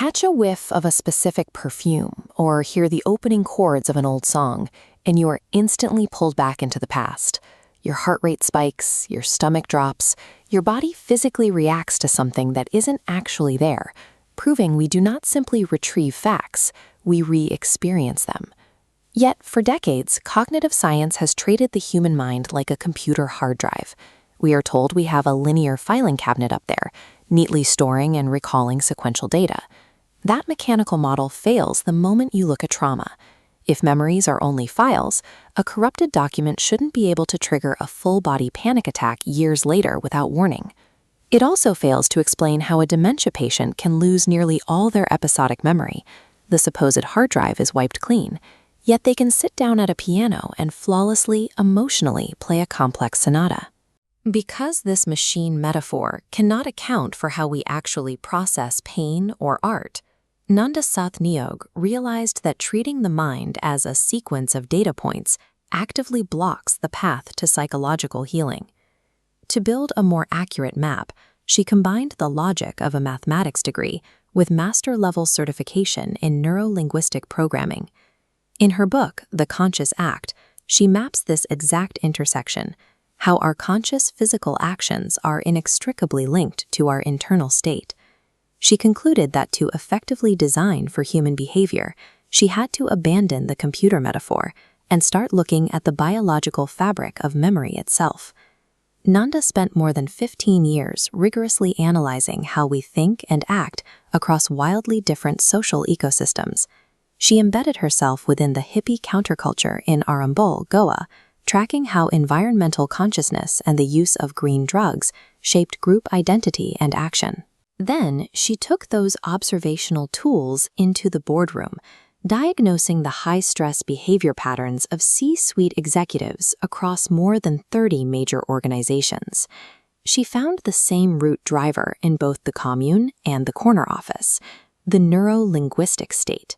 Catch a whiff of a specific perfume or hear the opening chords of an old song, and you are instantly pulled back into the past. Your heart rate spikes, your stomach drops, your body physically reacts to something that isn't actually there, proving we do not simply retrieve facts, we re-experience them. Yet, for decades, cognitive science has treated the human mind like a computer hard drive. We are told we have a linear filing cabinet up there, neatly storing and recalling sequential data. That mechanical model fails the moment you look at trauma. If memories are only files, a corrupted document shouldn't be able to trigger a full-body panic attack years later without warning. It also fails to explain how a dementia patient can lose nearly all their episodic memory. The supposed hard drive is wiped clean, yet they can sit down at a piano and flawlessly, emotionally play a complex sonata. Because this machine metaphor cannot account for how we actually process pain or art, Nandha Sath Niyog realized that treating the mind as a sequence of data points actively blocks the path to psychological healing. To build a more accurate map, she combined the logic of a mathematics degree with master-level certification in neuro-linguistic programming. In her book, The Conscious Act, she maps this exact intersection, how our conscious physical actions are inextricably linked to our internal state. She concluded that to effectively design for human behavior, she had to abandon the computer metaphor and start looking at the biological fabric of memory itself. Nandha spent more than 15 years rigorously analyzing how we think and act across wildly different social ecosystems. She embedded herself within the hippie counterculture in Arambol, Goa, tracking how environmental consciousness and the use of green drugs shaped group identity and action. Then, she took those observational tools into the boardroom, diagnosing the high-stress behavior patterns of C-suite executives across more than 30 major organizations. She found the same root driver in both the commune and the corner office, the neuro-linguistic state.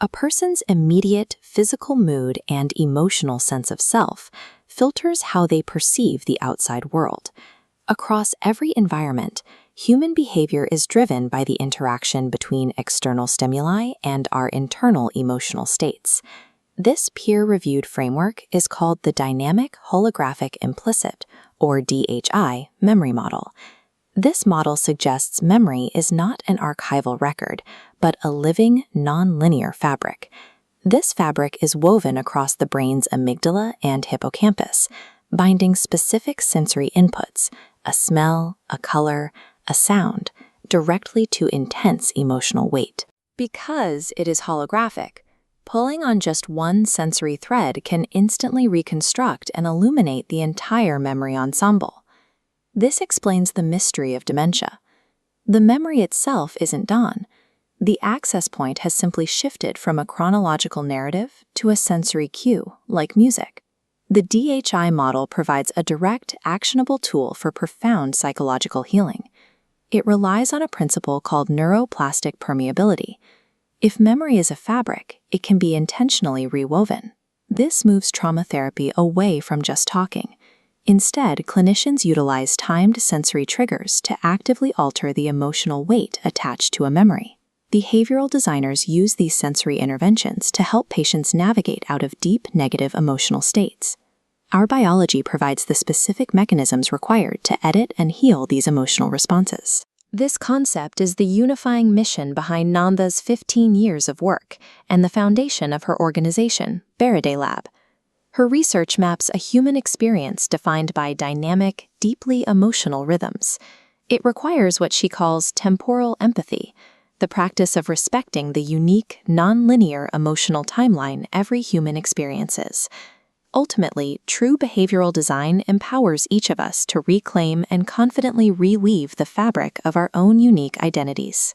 A person's immediate physical mood and emotional sense of self filters how they perceive the outside world. Across every environment, human behavior is driven by the interaction between external stimuli and our internal emotional states. This peer-reviewed framework is called the Dynamic Holographic Implicit, or DHI, memory model. This model suggests memory is not an archival record, but a living, non-linear fabric. This fabric is woven across the brain's amygdala and hippocampus, binding specific sensory inputs, a smell, a color, a sound, directly to intense emotional weight. Because it is holographic, pulling on just one sensory thread can instantly reconstruct and illuminate the entire memory ensemble. This explains the mystery of dementia. The memory itself isn't gone. The access point has simply shifted from a chronological narrative to a sensory cue, like music. The DHI model provides a direct, actionable tool for profound psychological healing. It relies on a principle called neuroplastic permeability. If memory is a fabric, it can be intentionally rewoven. This moves trauma therapy away from just talking. Instead, clinicians utilize timed sensory triggers to actively alter the emotional weight attached to a memory. Behavioral designers use these sensory interventions to help patients navigate out of deep negative emotional states. Our biology provides the specific mechanisms required to edit and heal these emotional responses. This concept is the unifying mission behind Nandha's 15 years of work and the foundation of her organization, Behaviour Lab. Her research maps a human experience defined by dynamic, deeply emotional rhythms. It requires what she calls temporal empathy, the practice of respecting the unique, non-linear emotional timeline every human experiences. Ultimately, true behavioral design empowers each of us to reclaim and confidently reweave the fabric of our own unique identities.